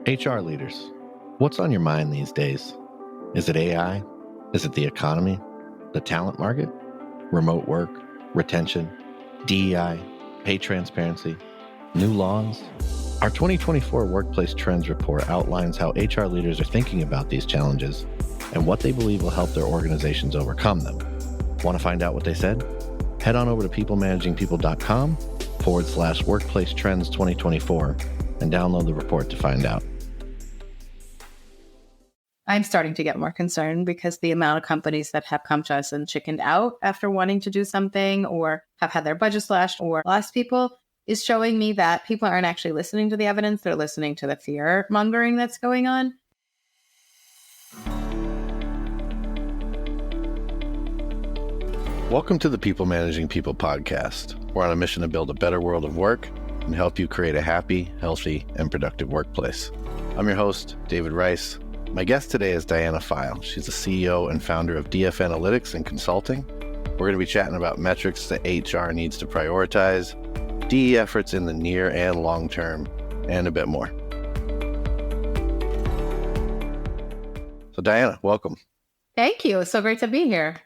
HR leaders, what's on your mind these days? Is it AI? Is it the economy? The talent market? Remote work? Retention? DEI? Pay transparency? New laws? Our 2024 Workplace Trends Report outlines how HR leaders are thinking about these challenges and what they believe will help their organizations overcome them. Want to find out what they said? Head on over to peoplemanagingpeople.com/Workplace Trends 2024 and download the report to find out. I'm starting to get more concerned because the amount of companies that have come to us and chickened out after wanting to do something or have had their budget slashed or lost people is showing me that people aren't actually listening to the evidence. They're listening to the fear mongering that's going on. Welcome to the People Managing People podcast. We're on a mission to build a better world of work and help you create a happy, healthy, and productive workplace. I'm your host, David Rice. My guest today is Diana File. She's the CEO and founder of DF Analytics and Consulting. We're going to be chatting about metrics that HR needs to prioritize, DE efforts in the near and long term, and a bit more. So Diana, welcome. Thank you. So great to be here.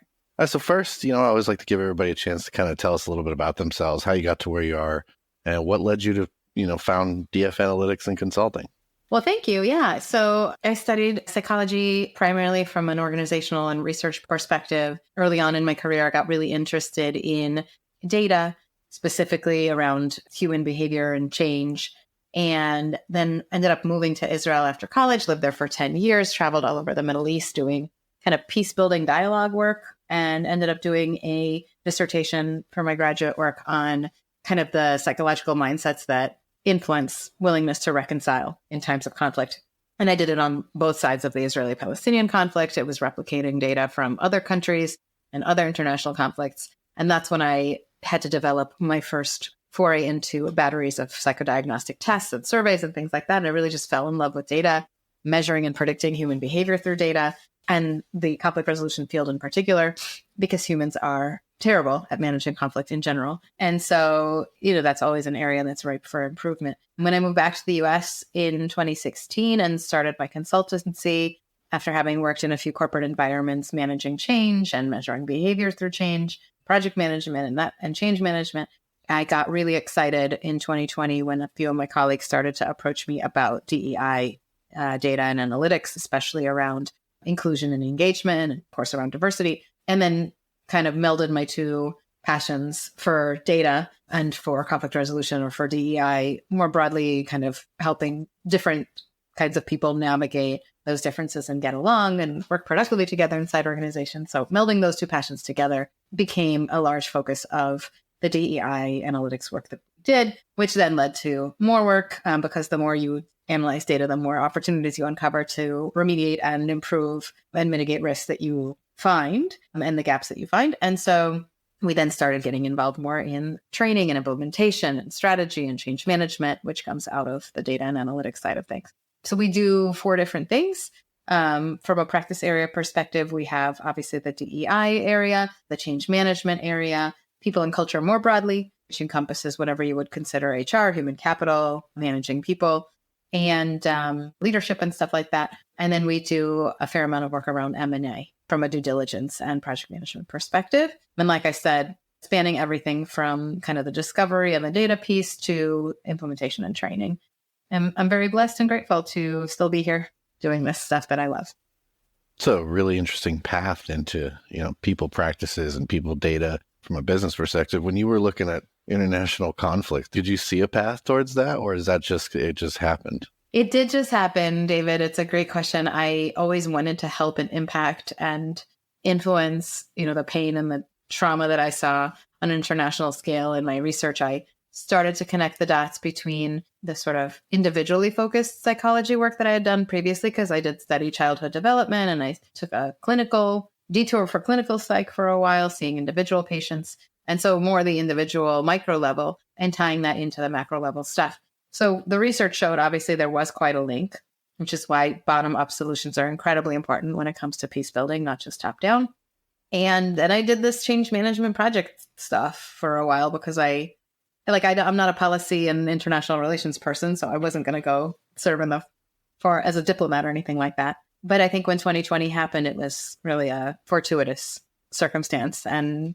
So first, I always like to give everybody a chance to kind of tell us a little bit about themselves, how you got to where you are, and what led you to, found DF Analytics and Consulting. Well, thank you. Yeah. So I studied psychology primarily from an organizational and research perspective. Early on in my career, I got really interested in data, specifically around human behavior and change, and then ended up moving to Israel after college, lived there for 10 years, traveled all over the Middle East doing kind of peace building dialogue work, and ended up doing a dissertation for my graduate work on kind of the psychological mindsets that influence willingness to reconcile in times of conflict. And I did it on both sides of the Israeli-Palestinian conflict. It was replicating data from other countries and other international conflicts. And that's when I had to develop my first foray into batteries of psychodiagnostic tests and surveys and things like that. And I really just fell in love with data, measuring and predicting human behavior through data, and the conflict resolution field in particular, because humans are terrible at managing conflict in general. And so, that's always an area that's ripe for improvement. When I moved back to the US in 2016 and started my consultancy, after having worked in a few corporate environments, managing change and measuring behavior through change, project management and change management, I got really excited in 2020 when a few of my colleagues started to approach me about DEI data and analytics, especially around inclusion and engagement, and of course around diversity, and then kind of melded my two passions for data and for conflict resolution, or for DEI more broadly, kind of helping different kinds of people navigate those differences and get along and work productively together inside organizations. So melding those two passions together became a large focus of the DEI analytics work that we did, which then led to more work because the more you analyze data, the more opportunities you uncover to remediate and improve and mitigate risks that you find and the gaps that you find. And so we then started getting involved more in training and implementation and strategy and change management, which comes out of the data and analytics side of things. So we do 4 different things. From a practice area perspective, we have obviously the DEI area, the change management area, people and culture more broadly, which encompasses whatever you would consider HR, human capital, managing people, and leadership and stuff like that. And then we do a fair amount of work around M&A from a due diligence and project management perspective. And like I said, spanning everything from kind of the discovery and the data piece to implementation and training. And I'm very blessed and grateful to still be here doing this stuff that I love. It's a really interesting path into, people practices and people data from a business perspective. When you were looking at international conflict, did you see a path towards that, or is that it just happened? It did just happen, David. It's a great question. I always wanted to help and impact and influence, the pain and the trauma that I saw on an international scale. In my research, I started to connect the dots between the sort of individually focused psychology work that I had done previously, because I did study childhood development and I took a clinical detour for clinical psych for a while, seeing individual patients. And so more the individual micro level and tying that into the macro level stuff. So the research showed, obviously, there was quite a link, which is why bottom-up solutions are incredibly important when it comes to peace building, not just top-down. And then I did this change management project stuff for a while because I'm not a policy and international relations person, so I wasn't going to go serve in the for as a diplomat or anything like that. But I think when 2020 happened, it was really a fortuitous circumstance and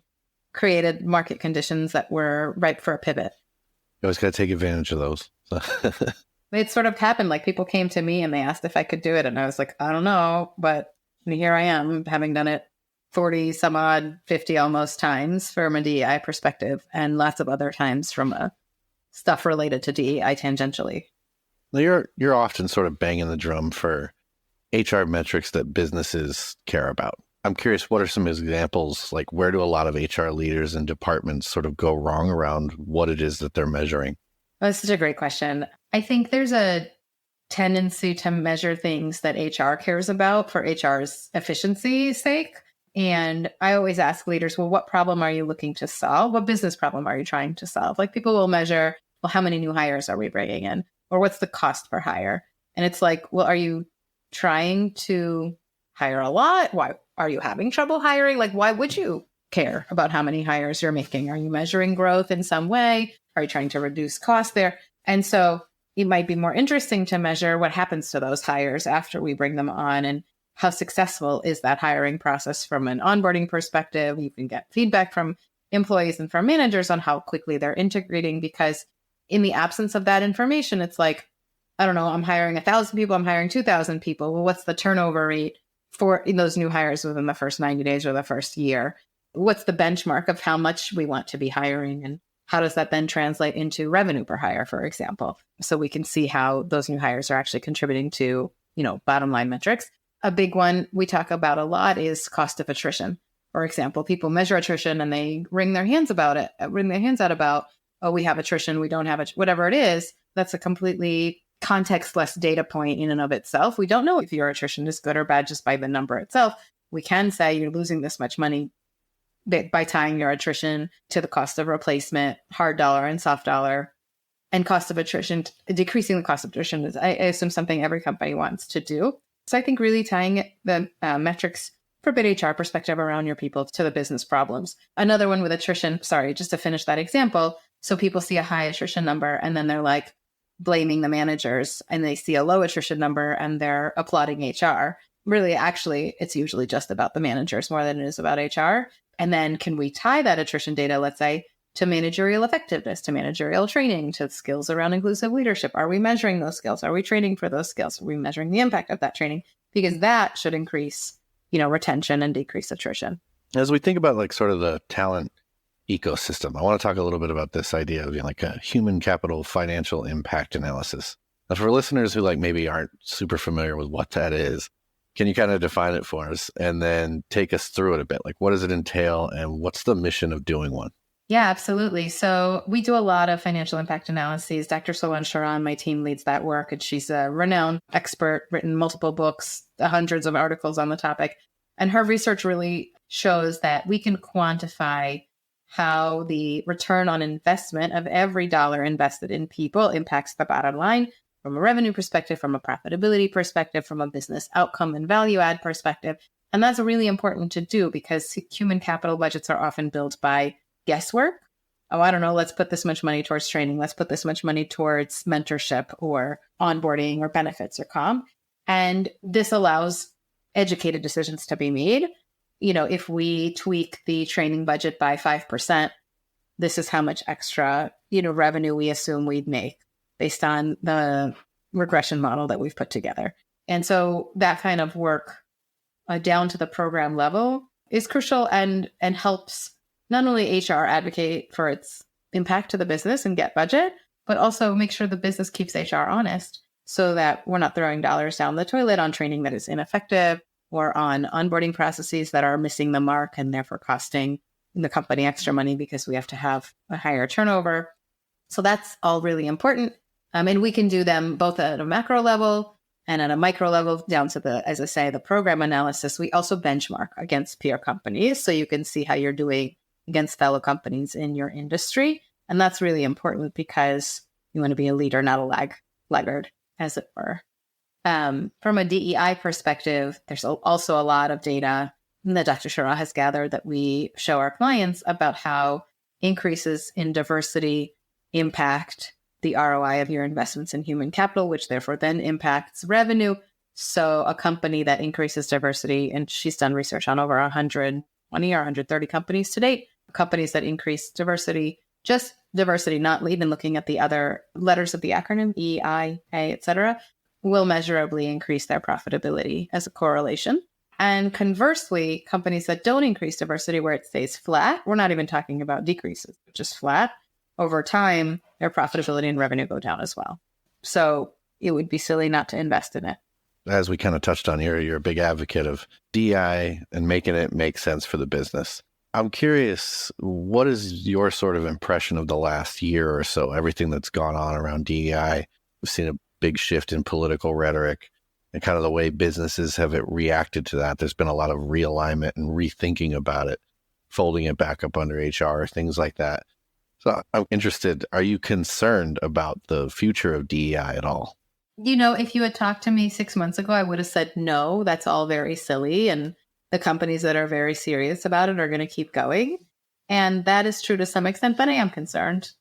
created market conditions that were ripe for a pivot. You always got to take advantage of those. It sort of happened. Like people came to me and they asked if I could do it. And I was like, I don't know, but here I am having done it 40 some odd, 50 almost times from a DEI perspective and lots of other times from a stuff related to DEI tangentially. Now you're often sort of banging the drum for HR metrics that businesses care about. I'm curious, what are some examples? Like, where do a lot of HR leaders and departments sort of go wrong around what it is that they're measuring? Oh, that's such a great question. I think there's a tendency to measure things that HR cares about for HR's efficiency's sake. And I always ask leaders, well, what problem are you looking to solve? What business problem are you trying to solve? Like people will measure, well, how many new hires are we bringing in? Or what's the cost per hire? And it's like, well, are you trying to hire a lot? Why are you having trouble hiring? Like, why would you care about how many hires you're making? Are you measuring growth in some way? Are you trying to reduce costs there? And so it might be more interesting to measure what happens to those hires after we bring them on and how successful is that hiring process from an onboarding perspective. You can get feedback from employees and from managers on how quickly they're integrating, because in the absence of that information, it's like, I don't know, I'm hiring 1,000 people, I'm hiring 2,000 people. Well, what's the turnover rate for those new hires within the first 90 days or the first year? What's the benchmark of how much we want to be hiring? And how does that then translate into revenue per hire, for example? So we can see how those new hires are actually contributing to, bottom line metrics. A big one we talk about a lot is cost of attrition. For example, people measure attrition and they wring their hands out about, oh, we have attrition, we don't have it, whatever it is. That's a completely contextless data point in and of itself. We don't know if your attrition is good or bad just by the number itself. We can say you're losing this much money by tying your attrition to the cost of replacement, hard dollar and soft dollar, and cost of attrition. Decreasing the cost of attrition is, I assume, something every company wants to do. So I think really tying the metrics from an HR perspective around your people to the business problems. Another one with attrition, just to finish that example. So people see a high attrition number and then they're like blaming the managers, and they see a low attrition number and they're applauding HR. Really, actually, it's usually just about the managers more than it is about HR. And then can we tie that attrition data, let's say, to managerial effectiveness, to managerial training, to skills around inclusive leadership? Are we measuring those skills? Are we training for those skills? Are we measuring the impact of that training? Because that should increase, retention and decrease attrition. As we think about sort of the talent ecosystem, I want to talk a little bit about this idea of a human capital financial impact analysis. Now, for listeners who maybe aren't super familiar with what that is, can you kind of define it for us and then take us through it a bit? What does it entail and what's the mission of doing one? Yeah, absolutely. So we do a lot of financial impact analyses. Dr. Solon Sharon, my team, leads that work, and she's a renowned expert, written multiple books, hundreds of articles on the topic. And her research really shows that we can quantify how the return on investment of every dollar invested in people impacts the bottom line from a revenue perspective, from a profitability perspective, from a business outcome and value add perspective. And that's really important to do because human capital budgets are often built by guesswork. Oh, I don't know, let's put this much money towards training. Let's put this much money towards mentorship or onboarding or benefits or comp. And this allows educated decisions to be made. If we tweak the training budget by 5%, this is how much extra, revenue we assume we'd make based on the regression model that we've put together. And so that kind of work down to the program level is crucial and helps not only HR advocate for its impact to the business and get budget, but also make sure the business keeps HR honest so that we're not throwing dollars down the toilet on training that is ineffective or on onboarding processes that are missing the mark and therefore costing the company extra money because we have to have a higher turnover. So that's all really important. And we can do them both at a macro level and at a micro level down to the program analysis. We also benchmark against peer companies. So you can see how you're doing against fellow companies in your industry. And that's really important because you want to be a leader, not a laggard, as it were. From a DEI perspective, there's also a lot of data that Dr. Shara has gathered that we show our clients about how increases in diversity impact the ROI of your investments in human capital, which therefore then impacts revenue. So a company that increases diversity, and she's done research on over 120 or 130 companies to date, companies that increase diversity, just diversity, not even looking at the other letters of the acronym, EI, A, et cetera, will measurably increase their profitability as a correlation. And conversely, companies that don't increase diversity where it stays flat, we're not even talking about decreases, just flat, over time, their profitability and revenue go down as well. So it would be silly not to invest in it. As we kind of touched on here, you're a big advocate of DEI and making it make sense for the business. I'm curious, what is your sort of impression of the last year or so, everything that's gone on around DEI? We've seen a big shift in political rhetoric and kind of the way businesses have reacted to that. There's been a lot of realignment and rethinking about it, folding it back up under HR, things like that. So I'm interested, are you concerned about the future of DEI at all? If you had talked to me 6 months ago, I would have said, no, that's all very silly. And the companies that are very serious about it are going to keep going. And that is true to some extent, but I am concerned.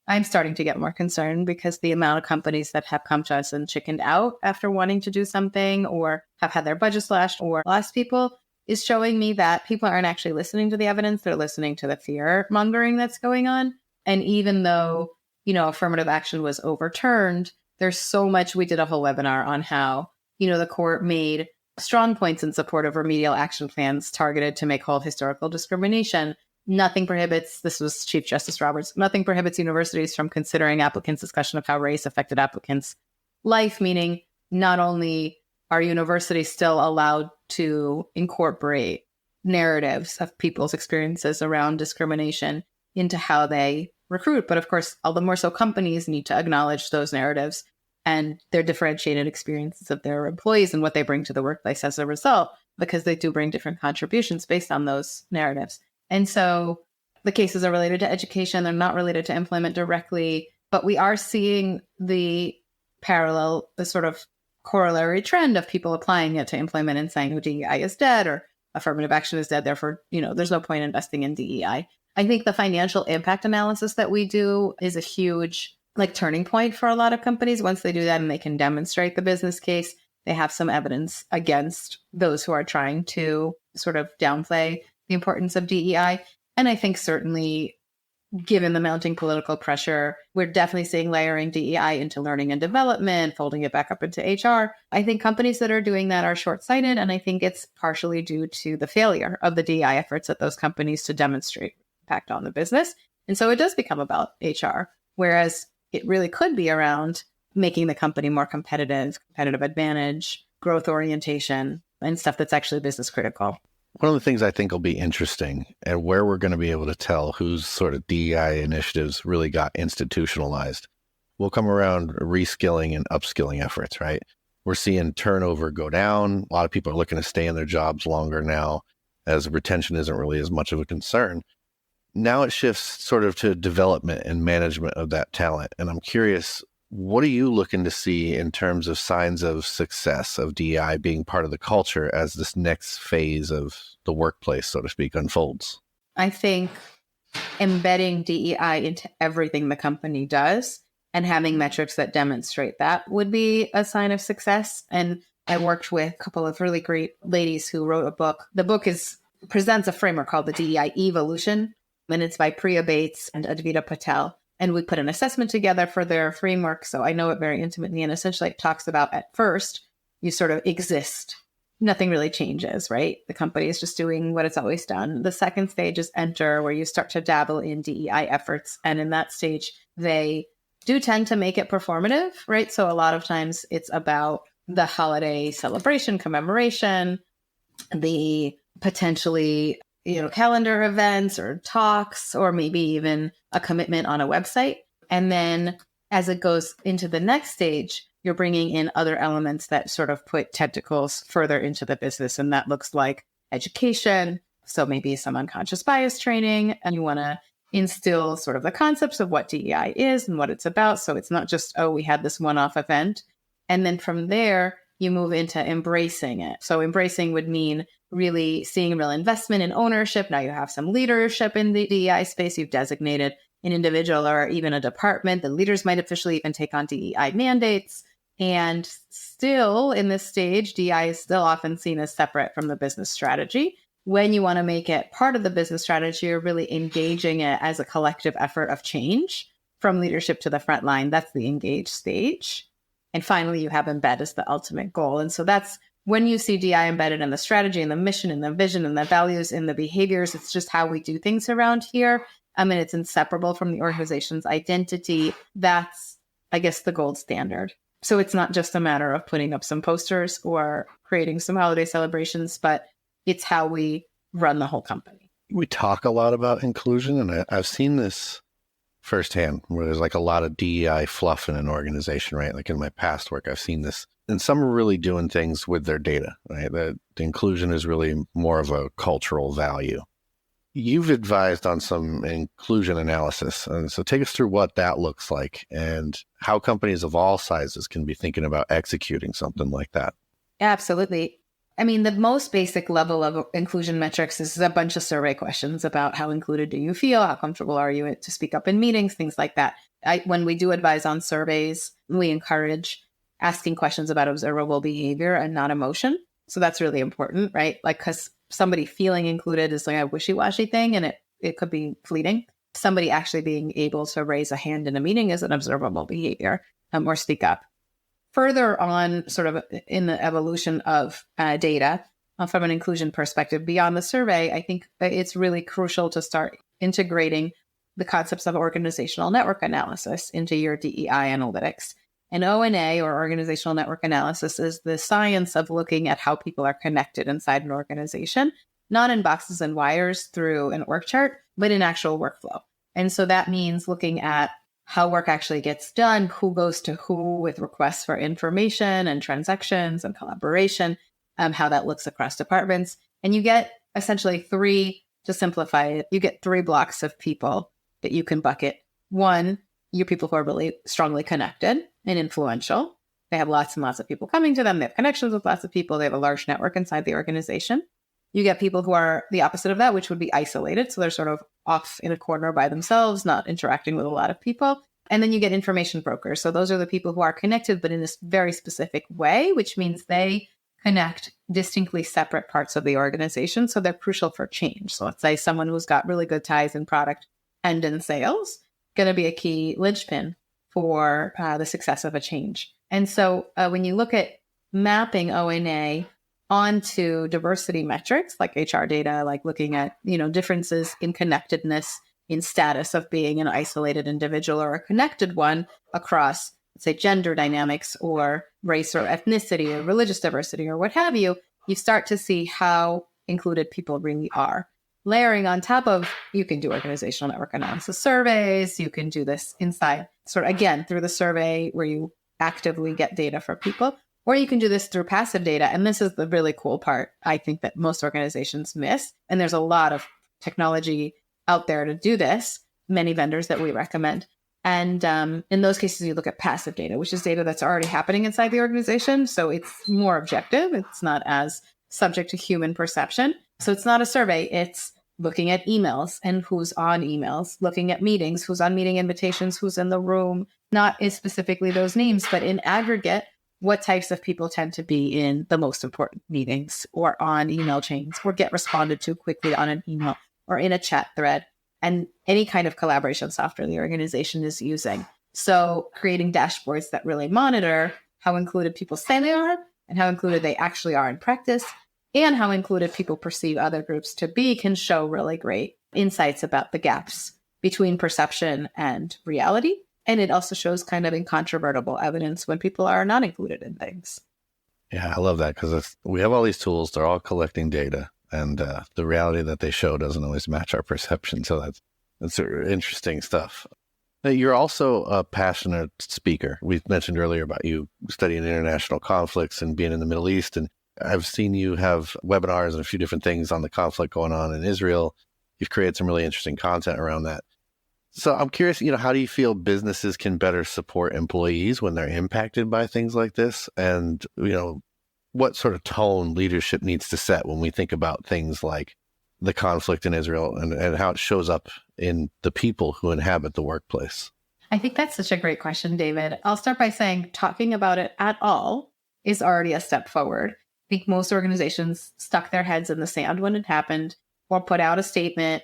I'm starting to get more concerned because the amount of companies that have come to us and chickened out after wanting to do something or have had their budget slashed or lost people is showing me that people aren't actually listening to the evidence. They're listening to the fear mongering that's going on. And even though, affirmative action was overturned, there's so much. We did a whole webinar on how, the court made strong points in support of remedial action plans targeted to make whole historical discrimination. Nothing prohibits, this was Chief Justice Roberts, nothing prohibits universities from considering applicants' discussion of how race affected applicants' life, meaning not only are universities still allowed to incorporate narratives of people's experiences around discrimination into how they recruit, but of course, all the more so companies need to acknowledge those narratives and their differentiated experiences of their employees and what they bring to the workplace as a result, because they do bring different contributions based on those narratives. And so the cases are related to education. They're not related to employment directly, but we are seeing the sort of corollary trend of people applying it to employment and saying, DEI is dead or affirmative action is dead. Therefore, there's no point investing in DEI. I think the financial impact analysis that we do is a huge turning point for a lot of companies. Once they do that and they can demonstrate the business case, they have some evidence against those who are trying to sort of downplay the importance of DEI. And I think certainly given the mounting political pressure, we're definitely seeing layering DEI into learning and development, folding it back up into HR. I think companies that are doing that are short-sighted, and I think it's partially due to the failure of the DEI efforts at those companies to demonstrate impact on the business. And so it does become about HR, whereas it really could be around making the company more competitive advantage, growth orientation, and stuff that's actually business critical. One of the things I think will be interesting and where we're going to be able to tell whose sort of DEI initiatives really got institutionalized will come around reskilling and upskilling efforts, right? We're seeing turnover go down. A lot of people are looking to stay in their jobs longer now as retention isn't really as much of a concern. Now it shifts sort of to development and management of that talent. And I'm curious, what are you looking to see in terms of signs of success of DEI being part of the culture as this next phase of the workplace, so to speak, unfolds? I think embedding DEI into everything the company does and having metrics that demonstrate that would be a sign of success. And I worked with a couple of really great ladies who wrote a book. The book presents a framework called the DEI Evolution, and it's by Priya Bates and Advaita Patel. And we put an assessment together for their framework. So I know it very intimately. And essentially it talks about at first, you sort of exist. Nothing really changes, right? The company is just doing what it's always done. The second stage is enter, where you start to dabble in DEI efforts. And in that stage, they do tend to make it performative, right? So a lot of times it's about the holiday celebration, commemoration, the potentially calendar events or talks, or maybe even a commitment on a website. And then as it goes into the next stage, you're bringing in other elements that sort of put tentacles further into the business. And that looks like education. So maybe some unconscious bias training, and you want to instill sort of the concepts of what DEI is and what it's about. So it's not just, we had this one-off event. And then from there, you move into embracing it. So embracing would mean really seeing real investment in ownership. Now you have some leadership in the DEI space. You've designated an individual or even a department. The leaders might officially even take on DEI mandates. And still in this stage, DEI is still often seen as separate from the business strategy. When you want to make it part of the business strategy, you're really engaging it as a collective effort of change from leadership to the front line. That's the engage stage. And finally, you have embed as the ultimate goal. And so that's when you see DI embedded in the strategy and the mission and the vision and the values and the behaviors. It's just how we do things around here. I mean, it's inseparable from the organization's identity. That's, I guess, the gold standard. So it's not just a matter of putting up some posters or creating some holiday celebrations, but it's how we run the whole company. We talk a lot about inclusion, and I've seen this firsthand where there's like a lot of DEI fluff in an organization, right? Like in my past work, I've seen this. And some are really doing things with their data, right? The inclusion is really more of a cultural value. You've advised on some inclusion analysis. And so take us through what that looks like and how companies of all sizes can be thinking about executing something like that. Absolutely. I mean, the most basic level of inclusion metrics is a bunch of survey questions about how included do you feel? How comfortable are you to speak up in meetings? Things like that. When we do advise on surveys, we encourage asking questions about observable behavior and not emotion. So that's really important, right? Like, because somebody feeling included is like a wishy-washy thing, and it could be fleeting. Somebody actually being able to raise a hand in a meeting is an observable behavior, or speak up. Further on, sort of in the evolution of data from an inclusion perspective beyond the survey, I think it's really crucial to start integrating the concepts of organizational network analysis into your DEI analytics. And ONA, or organizational network analysis, is the science of looking at how people are connected inside an organization, not in boxes and wires through an org chart, but in actual workflow. And so that means looking at how work actually gets done, who goes to who with requests for information and transactions and collaboration, how that looks across departments. And you get essentially to simplify it, you get 3 blocks of people that you can bucket. One, your people who are really strongly connected and influential. They have lots and lots of people coming to them. They have connections with lots of people. They have a large network inside the organization. You get people who are the opposite of that, which would be isolated. So they're sort of off in a corner by themselves, not interacting with a lot of people. And then you get information brokers. So those are the people who are connected, but in this very specific way, which means they connect distinctly separate parts of the organization. So they're crucial for change. So let's say someone who's got really good ties in product and in sales, going to be a key linchpin for the success of a change. And so when you look at mapping ONA onto diversity metrics like HR data, like looking at, differences in connectedness, in status of being an isolated individual or a connected one across, let's say, gender dynamics or race or ethnicity or religious diversity or what have you, you start to see how included people really are. Layering on top of, you can do organizational network analysis surveys, you can do this inside, sort of again, through the survey where you actively get data from people, or you can do this through passive data. And this is the really cool part, I think, that most organizations miss. And there's a lot of technology out there to do this, many vendors that we recommend. And in those cases, you look at passive data, which is data that's already happening inside the organization. So it's more objective. It's not as subject to human perception. So it's not a survey. It's looking at emails and who's on emails, looking at meetings, who's on meeting invitations, who's in the room, not specifically those names, but in aggregate, what types of people tend to be in the most important meetings or on email chains or get responded to quickly on an email or in a chat thread, and any kind of collaboration software the organization is using. So creating dashboards that really monitor how included people say they are and how included they actually are in practice, and how included people perceive other groups to be can show really great insights about the gaps between perception and reality. And it also shows kind of incontrovertible evidence when people are not included in things. Yeah, I love that because we have all these tools. They're all collecting data, and the reality that they show doesn't always match our perception. So that's interesting stuff. Now, you're also a passionate speaker. We mentioned earlier about you studying international conflicts and being in the Middle East, and I've seen you have webinars and a few different things on the conflict going on in Israel. You've created some really interesting content around that. So I'm curious, how do you feel businesses can better support employees when they're impacted by things like this? And, what sort of tone leadership needs to set when we think about things like the conflict in Israel and how it shows up in the people who inhabit the workplace? I think that's such a great question, David. I'll start by saying talking about it at all is already a step forward. I think most organizations stuck their heads in the sand when it happened or put out a statement.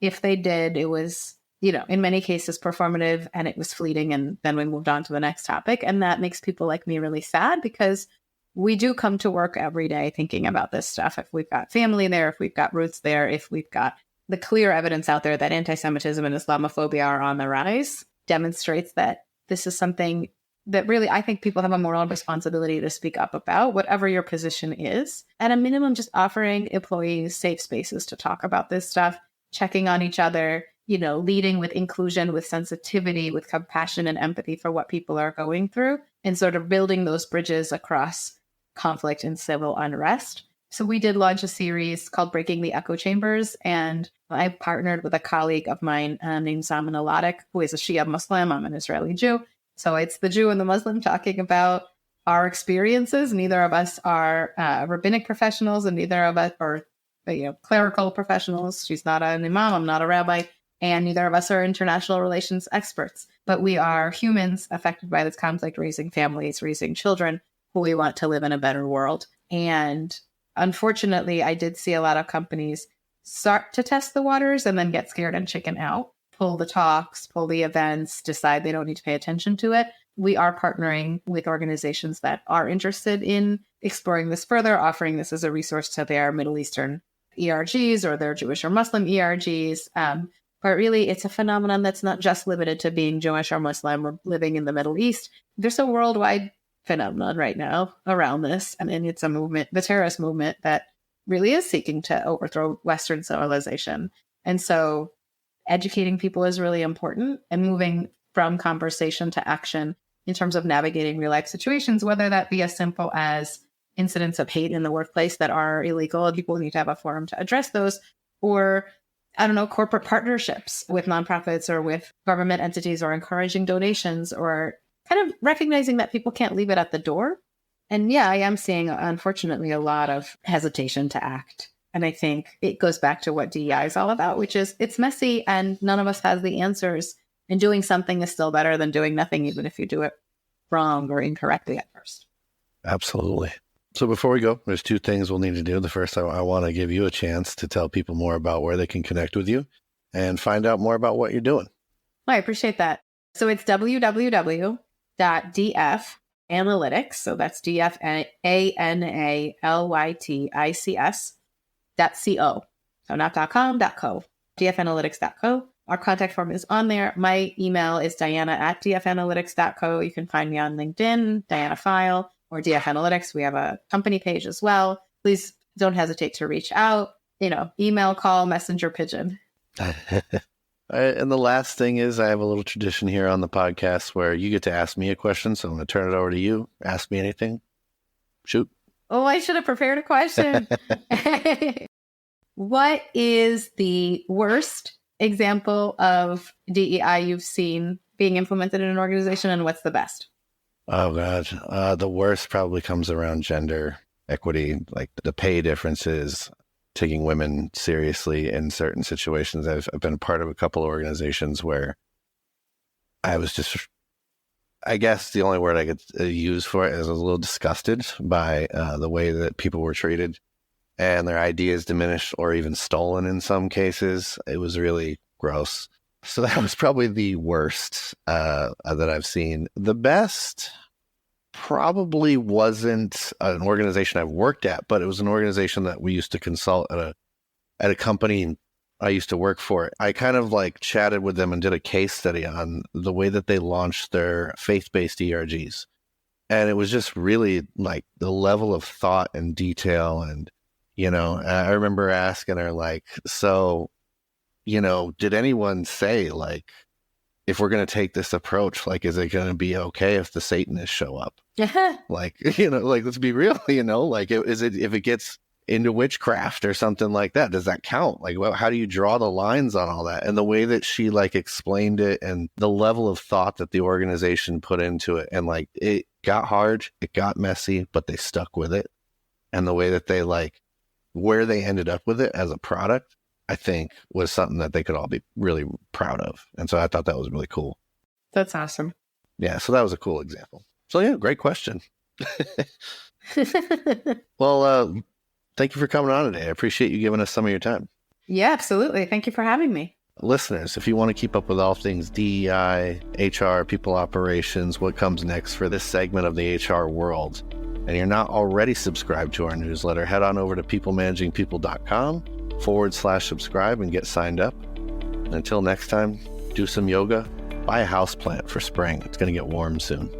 If they did, it was, in many cases performative and it was fleeting. And then we moved on to the next topic. And that makes people like me really sad because we do come to work every day thinking about this stuff. If we've got family there, if we've got roots there, if we've got the clear evidence out there that anti-Semitism and Islamophobia are on the rise, demonstrates that this is something that really I think people have a moral responsibility to speak up about, whatever your position is. At a minimum, just offering employees safe spaces to talk about this stuff, checking on each other, leading with inclusion, with sensitivity, with compassion and empathy for what people are going through, and sort of building those bridges across conflict and civil unrest. So we did launch a series called Breaking the Echo Chambers, and I partnered with a colleague of mine named Zaman Aladik, who is a Shia Muslim. I'm an Israeli Jew. So it's the Jew and the Muslim talking about our experiences. Neither of us are rabbinic professionals, and neither of us are clerical professionals. She's not an imam, I'm not a rabbi, and neither of us are international relations experts. But we are humans affected by this conflict, raising families, raising children who we want to live in a better world. And unfortunately, I did see a lot of companies start to test the waters and then get scared and chicken out, pull the talks, pull the events, decide they don't need to pay attention to it. We are partnering with organizations that are interested in exploring this further, offering this as a resource to their Middle Eastern ERGs or their Jewish or Muslim ERGs. But really, it's a phenomenon that's not just limited to being Jewish or Muslim or living in the Middle East. There's a worldwide phenomenon right now around this. And it's a movement, the terrorist movement, that really is seeking to overthrow Western civilization. And so educating people is really important, and moving from conversation to action in terms of navigating real life situations, whether that be as simple as incidents of hate in the workplace that are illegal and people need to have a forum to address those, or corporate partnerships with nonprofits or with government entities, or encouraging donations, or kind of recognizing that people can't leave it at the door. And yeah, I am seeing, unfortunately, a lot of hesitation to act. And I think it goes back to what DEI is all about, which is it's messy and none of us has the answers. And doing something is still better than doing nothing, even if you do it wrong or incorrectly at first. Absolutely. So before we go, there's two things we'll need to do. The first, I want to give you a chance to tell people more about where they can connect with you and find out more about what you're doing. I appreciate that. So it's www.dfanalytics. So that's DFANALYTICS.co. So not .com, .co. dfanalytics.co. Our contact form is on there. My email is diana@dfanalytics.co. You can find me on LinkedIn, Diana File, or DF Analytics. We have a company page as well. Please don't hesitate to reach out, email, call, messenger, pigeon. And the last thing is, I have a little tradition here on the podcast where you get to ask me a question. So I'm going to turn it over to you. Ask me anything. Shoot. Oh, I should have prepared a question. What is the worst example of DEI you've seen being implemented in an organization, and what's the best? Oh, God. The worst probably comes around gender equity, like the pay differences, taking women seriously in certain situations. I've been part of a couple of organizations where I was just, I guess the only word I could use for it is I was a little disgusted by the way that people were treated and their ideas diminished or even stolen in some cases. It was really gross. So that was probably the worst that I've seen. The best probably wasn't an organization I've worked at, but it was an organization that we used to consult at a company I used to work for. I kind of chatted with them and did a case study on the way that they launched their faith-based ERGs. And it was just really the level of thought and detail. And, I remember asking her so, did anyone say if we're going to take this approach, is it going to be okay if the Satanists show up? Let's be real, is it, if it gets into witchcraft or something like that, does that count? How do you draw the lines on all that? And the way that she explained it and the level of thought that the organization put into it, and it got hard, it got messy, but they stuck with it. And the way that they where they ended up with it as a product I think was something that they could all be really proud of. And so I thought that was really cool. That's awesome. Yeah, so that was a cool example. So yeah, great question. Well, thank you for coming on today. I appreciate you giving us some of your time. Yeah, absolutely. Thank you for having me. Listeners, if you want to keep up with all things DEI, HR, people operations, what comes next for this segment of the HR world, and you're not already subscribed to our newsletter, head on over to peoplemanagingpeople.com/subscribe and get signed up. And until next time, do some yoga, buy a houseplant for spring. It's going to get warm soon.